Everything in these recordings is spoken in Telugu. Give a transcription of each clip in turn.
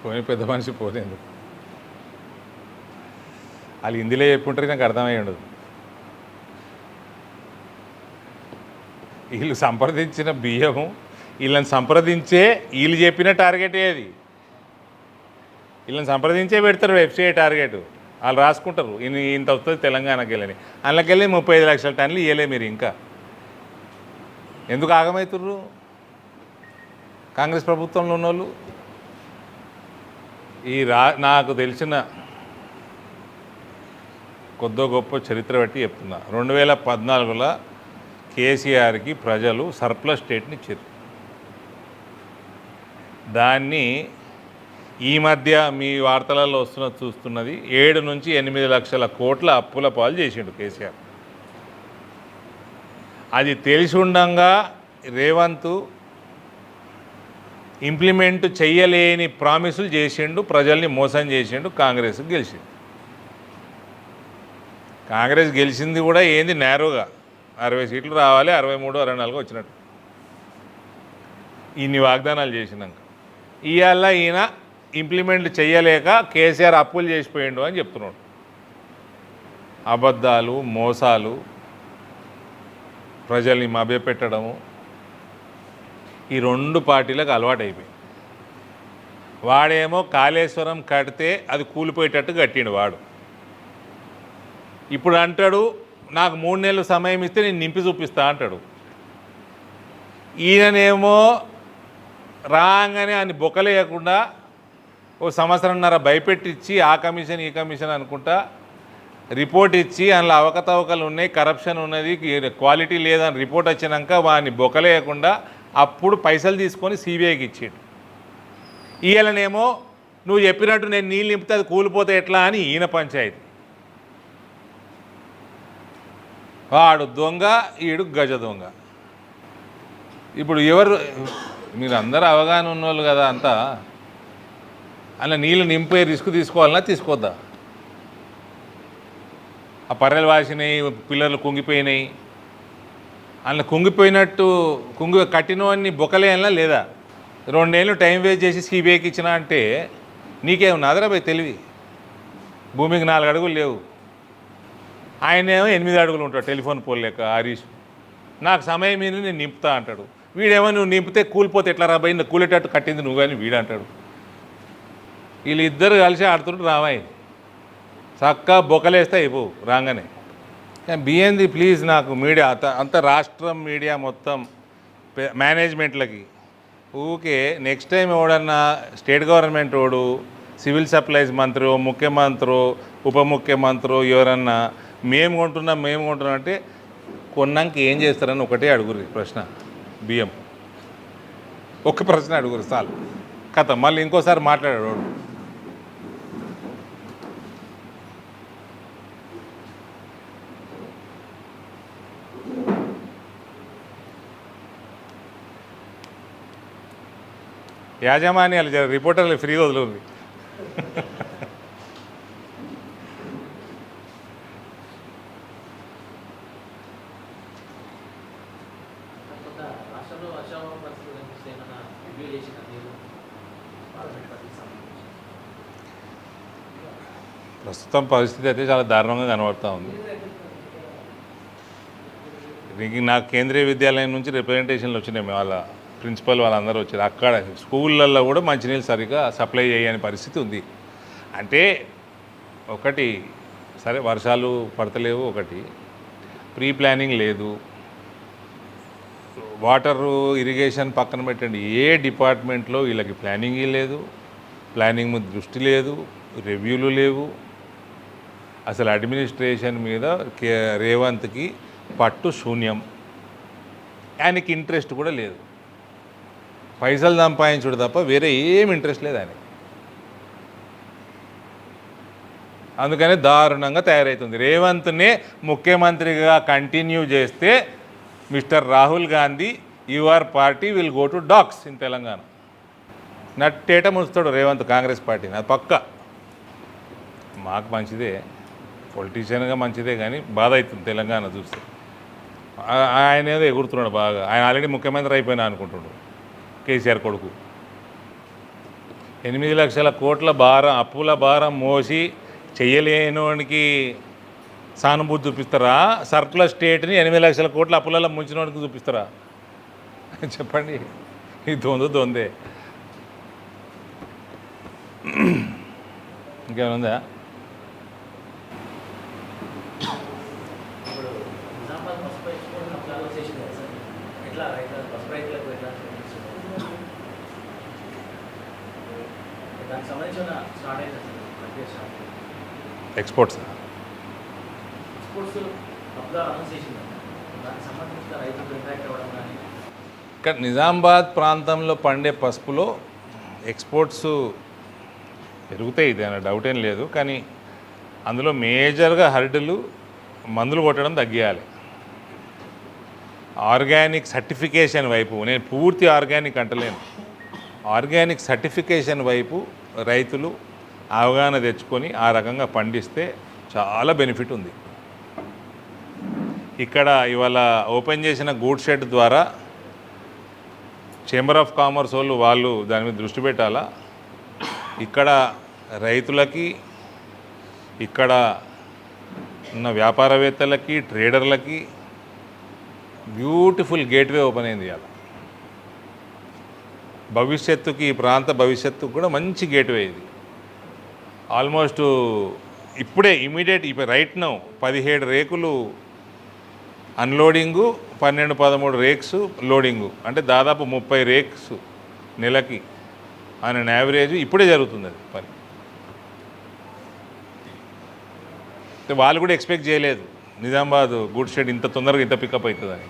పోయిన పెద్ద మనిషి పోలేదు. వాళ్ళు హిందీలో చెప్పుకుంటారు, నాకు అర్థమై ఉండదు. వీళ్ళు సంప్రదించిన బియ్యము వీళ్ళని సంప్రదించే వీళ్ళు చెప్పిన టార్గెట్ ఏది, వీళ్ళని సంప్రదించే పెడతారు వెబ్సైట్ టార్గెట్. వాళ్ళు రాసుకుంటారు ఇంత వస్తుంది తెలంగాణకి వెళ్ళని. అందులోకెళ్ళి 35 లక్షల టన్నులు ఇవ్వలే. మీరు ఇంకా ఎందుకు ఆగమవుతుర్రు? కాంగ్రెస్ ప్రభుత్వంలో ఉన్నోళ్ళు నాకు తెలిసిన కొద్దో గొప్ప చరిత్ర బట్టి చెప్తున్నా, 2014లో కేసీఆర్కి ప్రజలు సర్ప్లస్ స్టేట్ని ఇచ్చారు. దాన్ని ఈ మధ్య మీ వార్తలలో చూస్తున్నది 7 నుంచి 8 లక్షల కోట్ల అప్పుల పాలు చేసిండు కేసీఆర్. అది తెలిసి ఉండంగా రేవంత్ ఇంప్లిమెంట్ చెయ్యలేని ప్రామిసులు చేసిండు, ప్రజల్ని మోసం చేసిండు, కాంగ్రెస్ గెలిచింది. కాంగ్రెస్ గెలిచింది కూడా ఏంది నేరుగా 60 సీట్లు రావాలి, 63, 64 వచ్చినట్టు ఇన్ని వాగ్దానాలు చేసినాక ఇవాళ ఈయన ఇంప్లిమెంట్ చెయ్యలేక కేసీఆర్ అప్పులు చేసిపోయిండు అని చెప్తున్నాడు. అబద్ధాలు, మోసాలు, ప్రజల్ని మభ్యపెట్టడము ఈ 2 పార్టీలకు అలవాటైపోయింది. వాడేమో కాళేశ్వరం కడితే అది కూలిపోయేటట్టు కట్టిండు వాడు. ఇప్పుడు అంటాడు నాకు 3 నెలలు సమయం ఇస్తే నేను నింపి చూపిస్తా అంటాడు. ఈయననేమో రాగానే అని బొక్కలేయకుండా 1 సంవత్సరంన్నర భయపెట్టించి ఆ కమిషన్ ఈ కమిషన్ అనుకుంటా రిపోర్ట్ ఇచ్చి అందులో అవకతవకలు ఉన్నాయి, కరప్షన్ ఉన్నది, క్వాలిటీ లేదని రిపోర్ట్ వచ్చినాక వాడిని బొక్కలేయకుండా అప్పుడు పైసలు తీసుకొని సిబిఐకి ఇచ్చాడు. ఈయననేమో నువ్వు చెప్పినట్టు నేను నీళ్ళు నింపితే అది కూలిపోతే ఎట్లా అని ఈయన పంచాయతీ. వాడు దొంగ, ఈడు గజ దొంగ. ఇప్పుడు ఎవరు మీరు అందరూ అవగాహన ఉన్నోళ్ళు కదా అంతా, అలా నీళ్ళు నింపే రిస్క్ తీసుకోవాలన్నా తీసుకోవద్దా? ఆ పర్రెలు వాసినాయి, పిల్లర్లు కుంగిపోయినాయి, అందులో కుంగిపోయినట్టు కట్టినవన్నీ బొక్కలేయాలా లేదా? 2 ఏళ్ళు టైం వేస్ట్ చేసి సిబిఐకి ఇచ్చినా అంటే నీకేమున్నదిరా పోయి తెలివి? భూమికి 4 అడుగులు లేవు, ఆయనేమో 8 అడుగులు ఉంటాడు టెలిఫోన్ పోల్ లెక్క హరీష్. నాకు సమయం మీద నేను నింపుతా అంటాడు. వీడేమో నువ్వు నింపితే కూలిపోతే ఎట్లా రాబాయి, కూలేటట్టు కట్టింది నువ్వు కానీ వీడు అంటాడు. వీళ్ళిద్దరు కలిసి ఆడుతుంటారు రామాయి. చక్కగా బొక్కలేస్తే అయిపోవు రాగానే. బియ్యంది ప్లీజ్ నాకు మీడియా అంత రాష్ట్రం మీడియా మొత్తం మేనేజ్మెంట్లకి ఊకే నెక్స్ట్ టైం ఎవడన్నా స్టేట్ గవర్నమెంట్ వాడు సివిల్ సప్లైస్ మంత్రి, ముఖ్యమంత్రి, ఉప ముఖ్యమంత్రి ఎవరన్నా మేము కొంటున్నాం అంటే కొన్నాక ఏం చేస్తారని ఒకటే అడుగురు ప్రశ్న. బియ్యం ఒక్క ప్రశ్న అడుగురు చాలు, కథ మళ్ళీ ఇంకోసారి మాట్లాడాడు వాడు. యాజమాన్యాలు రిపోర్టర్లు ఫ్రీగా వదిలింది. ప్రస్తుతం పరిస్థితి అయితే చాలా దారుణంగా కనబడుతూ ఉంది. నాకు కేంద్రీయ విద్యాలయం నుంచి రిప్రజెంటేషన్లు వచ్చినాయి, వాళ్ళ ప్రిన్సిపల్ వాళ్ళందరూ వచ్చారు. అక్కడ స్కూళ్ళల్లో కూడా మంచినీళ్ళు సరిగ్గా సప్లై చేయని పరిస్థితి ఉంది. అంటే ఒకటి సరే వర్షాలు పడతలేవు, ఒకటి ప్రీ ప్లానింగ్ లేదు, వాటరు ఇరిగేషన్ పక్కన పెట్టండి, ఏ డిపార్ట్మెంట్లో వీళ్ళకి ప్లానింగ్ లేదు, ప్లానింగ్ మీద దృష్టి లేదు, రివ్యూలు లేవు. అసలు అడ్మినిస్ట్రేషన్ మీద రేవంత్కి పట్టు శూన్యం, ఆయనకి ఇంట్రెస్ట్ కూడా లేదు. పైసలు సంపాదించుడు తప్ప వేరే ఏం ఇంట్రెస్ట్ లేదు ఆయనకి. అందుకనే దారుణంగా తయారవుతుంది. రేవంత్నే ముఖ్యమంత్రిగా కంటిన్యూ చేస్తే mister Rahul Gandhi your party will go to dogs in Telangana. నట్టేట ముంచుతాడు రేవంత్ కాంగ్రెస్ పార్టీని, అది పక్క. మాకు మంచిదే, పొలిటీషియన్గా మంచిదే, కానీ బాధ అవుతుంది తెలంగాణ చూస్తే. ఆయన ఏదో ఎగురుతున్నాడు బాగా, ఆయన ఆల్రెడీ ముఖ్యమంత్రి అయిపోయినా అనుకుంటున్నాడు కేసీఆర్ కొడుకు. 8 లక్షల కోట్ల భారం, అప్పుల భారం మోసి చెయ్యలేనోనికి సానుభూతి చూపిస్తారా? సర్కులర్ స్టేట్ని 8 లక్షల కోట్ల అప్పులలో ముంచినోనికి చూపిస్తారా? చెప్పండి. ఇది దొందే. ఇంకేమైనా ఉందా? ఎక్స్పోర్ట్స్ ఇక్కడ నిజామాబాద్ ప్రాంతంలో పండే పసుపులో ఎక్స్పోర్ట్స్ పెరుగుతాయి, ఇది అన్న డౌట్ ఏం లేదు. కానీ అందులో మేజర్గా హర్డులు మందులు కొట్టడం తగ్గియాలి. ఆర్గానిక్ సర్టిఫికేషన్ వైపు, నేను పూర్తి ఆర్గానిక్ అంటలేను, ఆర్గానిక్ సర్టిఫికేషన్ వైపు రైతులు అవగాహన తెచ్చుకొని ఆ రకంగా పండిస్తే చాలా బెనిఫిట్ ఉంది. ఇక్కడ ఇవాళ ఓపెన్ చేసిన గూడ్ షెడ్ ద్వారా చేంబర్ ఆఫ్ కామర్స్ వాళ్ళు దాని మీద దృష్టి పెట్టాలా. ఇక్కడ రైతులకి, ఇక్కడ ఉన్న వ్యాపారవేత్తలకి, ట్రేడర్లకి బ్యూటిఫుల్ గేట్వే ఓపెన్ అయింది. ఇవాళ భవిష్యత్తుకి, ఈ ప్రాంత భవిష్యత్తుకు కూడా మంచి గేట్వే ఇది. ఆల్మోస్ట్ ఇప్పుడే ఇమీడియట్ ఇప్పుడు రైట్ నౌ 17 రేకులు అన్లోడింగు, 12-13 రేక్స్ లోడింగు, అంటే దాదాపు 30 రేక్స్ నెలకి అనే యావరేజ్ ఇప్పుడే జరుగుతుంది అది పని. వాళ్ళు కూడా ఎక్స్పెక్ట్ చేయలేదు నిజామాబాద్ గుడ్ షెడ్ ఇంత తొందరగా ఇంత పికప్ అవుతుందని.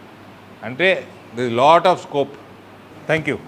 అంటే the lot of scope. Thank you.